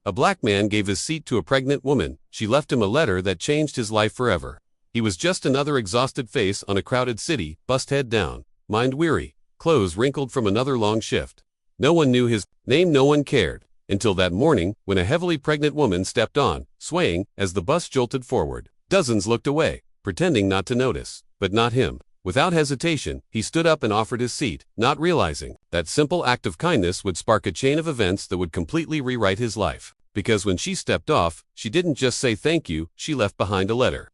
A black man gave his seat to a pregnant woman. She left him a letter that changed his life forever. He was just another exhausted face on a crowded city, bust head down, mind weary, clothes wrinkled from another long shift. No one knew his name, no one cared, until that morning when a heavily pregnant woman stepped on, swaying, as the bus jolted forward. Dozens looked away, pretending not to notice, but not him. Without hesitation, he stood up and offered his seat, not realizing that simple act of kindness would spark a chain of events that would completely rewrite his life. Because when she stepped off, she didn't just say thank you, she left behind a letter.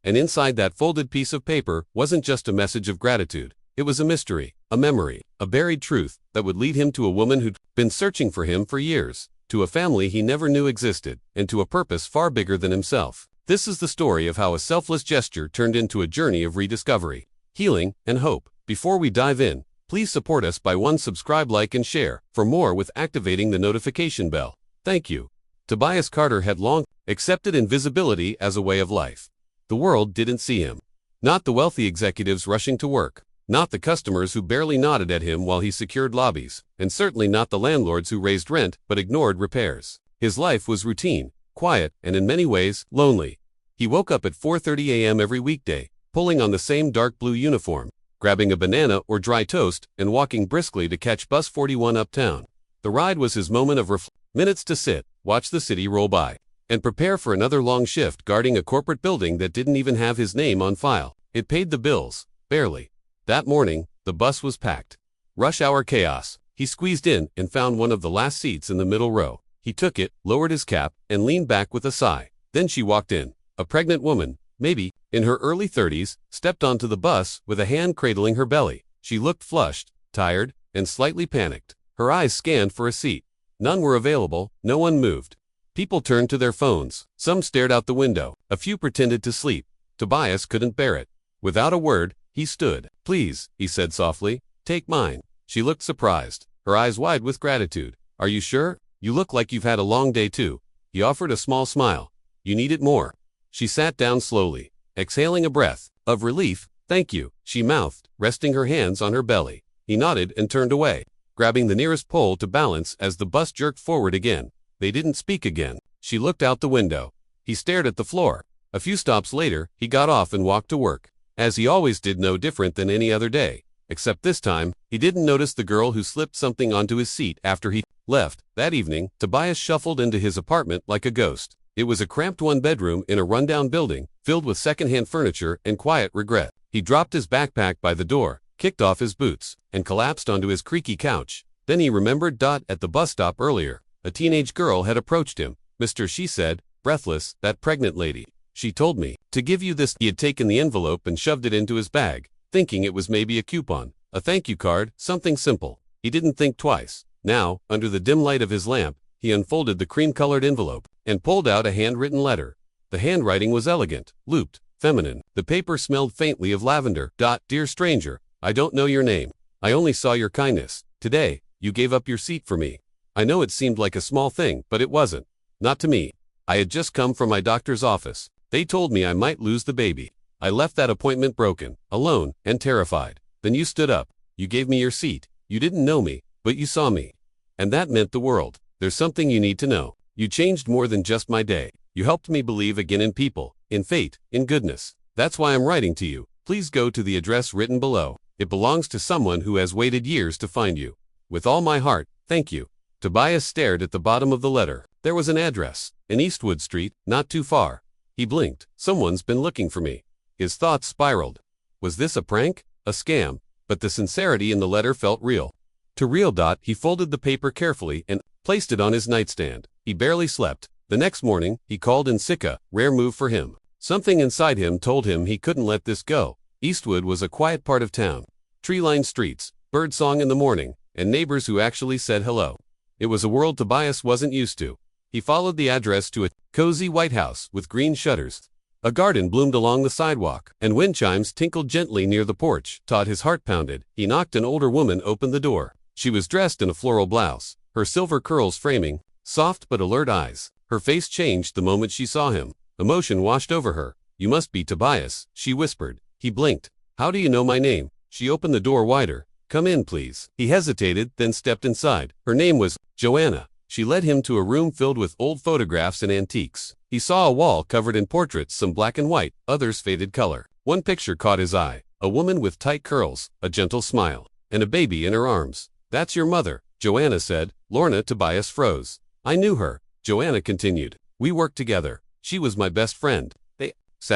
And inside that folded piece of paper wasn't just a message of gratitude. It was a mystery, a memory, a buried truth that would lead him to a woman who'd been searching for him for years, to a family he never knew existed, and to a purpose far bigger than himself. This is the story of how a selfless gesture turned into a journey of rediscovery, healing, and hope. Before we dive in, please support us by subscribe, like, and share. For more with activating the notification bell. Thank you. Tobias Carter had long accepted invisibility as a way of life. The world didn't see him. Not the wealthy executives rushing to work. Not the customers who barely nodded at him while he secured lobbies. And certainly not the landlords who raised rent but ignored repairs. His life was routine, quiet, and in many ways, lonely. He woke up at 4:30 a.m. every weekday, pulling on the same dark blue uniform, grabbing a banana or dry toast, and walking briskly to catch bus 41 uptown. The ride was his moment of minutes to sit, watch the city roll by, and prepare for another long shift guarding a corporate building that didn't even have his name on file. It paid the bills, barely. That morning, the bus was packed. Rush hour chaos. He squeezed in and found one of the last seats in the middle row. He took it, lowered his cap, and leaned back with a sigh. Then she walked in. A pregnant woman, maybe in her early 30s, stepped onto the bus with a hand cradling her belly. She looked flushed, tired, and slightly panicked. Her eyes scanned for a seat. None were available, no one moved. People turned to their phones. Some stared out the window. A few pretended to sleep. Tobias couldn't bear it. Without a word, he stood. "Please," he said softly, "take mine." She looked surprised, her eyes wide with gratitude. "Are you sure? You look like you've had a long day too." He offered a small smile. "You need it more." She sat down slowly, exhaling a breath of relief. "Thank you," she mouthed, resting her hands on her belly. He nodded and turned away, grabbing the nearest pole to balance as the bus jerked forward again. They didn't speak again. She looked out the window. He stared at the floor. A few stops later, he got off and walked to work, as he always did, no different than any other day. Except this time, he didn't notice the girl who slipped something onto his seat after he left. That evening, Tobias shuffled into his apartment like a ghost. It was a cramped one-bedroom in a rundown building, filled with secondhand furniture and quiet regret. He dropped his backpack by the door, kicked off his boots, and collapsed onto his creaky couch. Then he remembered at the bus stop earlier. A teenage girl had approached him. "Mister," she said, breathless, "that pregnant lady. She told me to give you this." He had taken the envelope and shoved it into his bag, thinking it was maybe a coupon, a thank you card, something simple. He didn't think twice. Now, under the dim light of his lamp, he unfolded the cream-colored envelope and pulled out a handwritten letter. The handwriting was elegant, looped, feminine. The paper smelled faintly of lavender. "Dear stranger, I don't know your name. I only saw your kindness. Today, you gave up your seat for me. I know it seemed like a small thing, but it wasn't. Not to me. I had just come from my doctor's office. They told me I might lose the baby. I left that appointment broken, alone, and terrified. Then you stood up. You gave me your seat. You didn't know me, but you saw me. And that meant the world. There's something you need to know. You changed more than just my day. You helped me believe again in people, in fate, in goodness. That's why I'm writing to you. Please go to the address written below. It belongs to someone who has waited years to find you. With all my heart, thank you." Tobias stared at the bottom of the letter. There was an address, in Eastwood Street, not too far. He blinked. "Someone's been looking for me." His thoughts spiraled. Was this a prank? A scam? But the sincerity in the letter felt real. To real. He folded the paper carefully and placed it on his nightstand. He barely slept. The next morning, he called in sick, a rare move for him. Something inside him told him he couldn't let this go. Eastwood was a quiet part of town. Tree-lined streets, birdsong in the morning, and neighbors who actually said hello. It was a world Tobias wasn't used to. He followed the address to a cozy white house with green shutters. A garden bloomed along the sidewalk, and wind chimes tinkled gently near the porch. His heart pounded. He knocked. An older woman opened the door. She was dressed in a floral blouse, her silver curls framing soft but alert eyes. Her face changed the moment she saw him. Emotion washed over her. "You must be Tobias," she whispered. He blinked. "How do you know my name?" She opened the door wider. "Come in, please." He hesitated, then stepped inside. Her name was Joanna. She led him to a room filled with old photographs and antiques. He saw a wall covered in portraits, some black and white, others faded color. One picture caught his eye, a woman with tight curls, a gentle smile, and a baby in her arms. "That's your mother," Joanna said. Lorna. Tobias froze. "I knew her," Joanna continued. "We worked together. She was my best friend."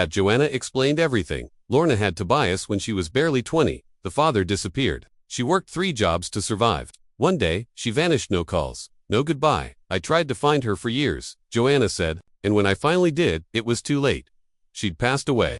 Joanna explained everything. Lorna had Tobias when she was barely 20. The father disappeared. She worked 3 jobs to survive. One day, she vanished. No calls, no goodbye. "I tried to find her for years," Joanna said, "and when I finally did, it was too late. She'd passed away."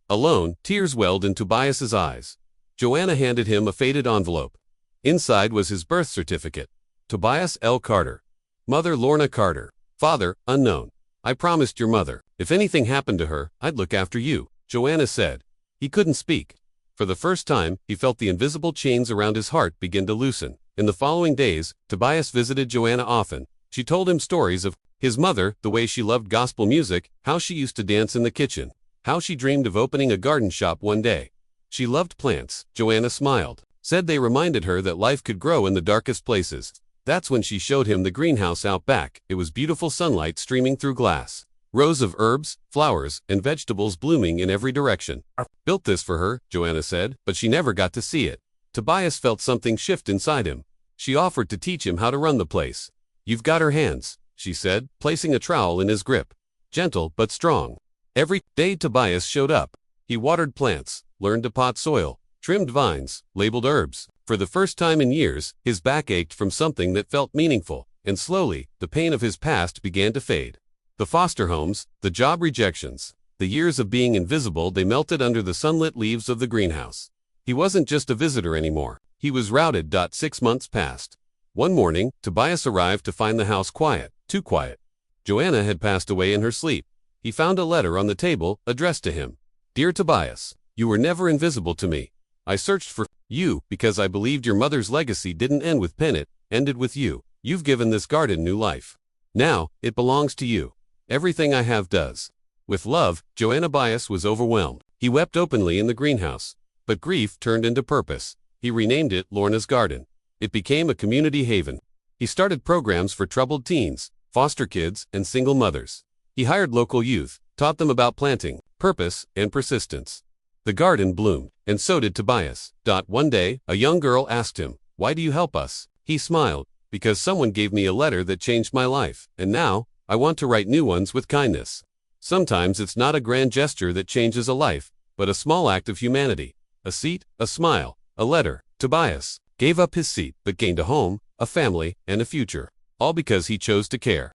Alone, tears welled in Tobias's eyes. Joanna handed him a faded envelope. Inside was his birth certificate. Tobias L. Carter. Mother Lorna Carter. Father, unknown. "I promised your mother, if anything happened to her, I'd look after you," Joanna said. He couldn't speak. For the first time, he felt the invisible chains around his heart begin to loosen. In the following days, Tobias visited Joanna often. She told him stories of his mother, the way she loved gospel music, how she used to dance in the kitchen, how she dreamed of opening a garden shop one day. She loved plants. Joanna smiled, said they reminded her that life could grow in the darkest places. That's when she showed him the greenhouse out back. It was beautiful, sunlight streaming through glass. Rows of herbs, flowers, and vegetables blooming in every direction. "Built this for her," Joanna said, but she never got to see it. Tobias felt something shift inside him. She offered to teach him how to run the place. "You've got her hands," she said, placing a trowel in his grip. "Gentle but strong." Every day Tobias showed up. He watered plants, learned to pot soil, trimmed vines, labeled herbs. For the first time in years, his back ached from something that felt meaningful, and slowly, the pain of his past began to fade. The foster homes, the job rejections, the years of being invisible, they melted under the sunlit leaves of the greenhouse. He wasn't just a visitor anymore. He was routed. 6 months passed. One morning, Tobias arrived to find the house quiet, too quiet. Joanna had passed away in her sleep. He found a letter on the table, addressed to him. "Dear Tobias, you were never invisible to me. I searched for you because I believed your mother's legacy didn't end with Pen, it ended with you. You've given this garden new life. Now, it belongs to you. Everything I have does." With love, Joanna. Tobias was overwhelmed. He wept openly in the greenhouse. But grief turned into purpose. He renamed it Lorna's Garden. It became a community haven. He started programs for troubled teens, foster kids, and single mothers. He hired local youth, taught them about planting, purpose, and persistence. The garden bloomed, and so did Tobias. One day, a young girl asked him, "Why do you help us?" He smiled, "Because someone gave me a letter that changed my life, and now, I want to write new ones with kindness." Sometimes it's not a grand gesture that changes a life, but a small act of humanity. A seat, a smile, a letter. Tobias gave up his seat, but gained a home, a family, and a future. All because he chose to care.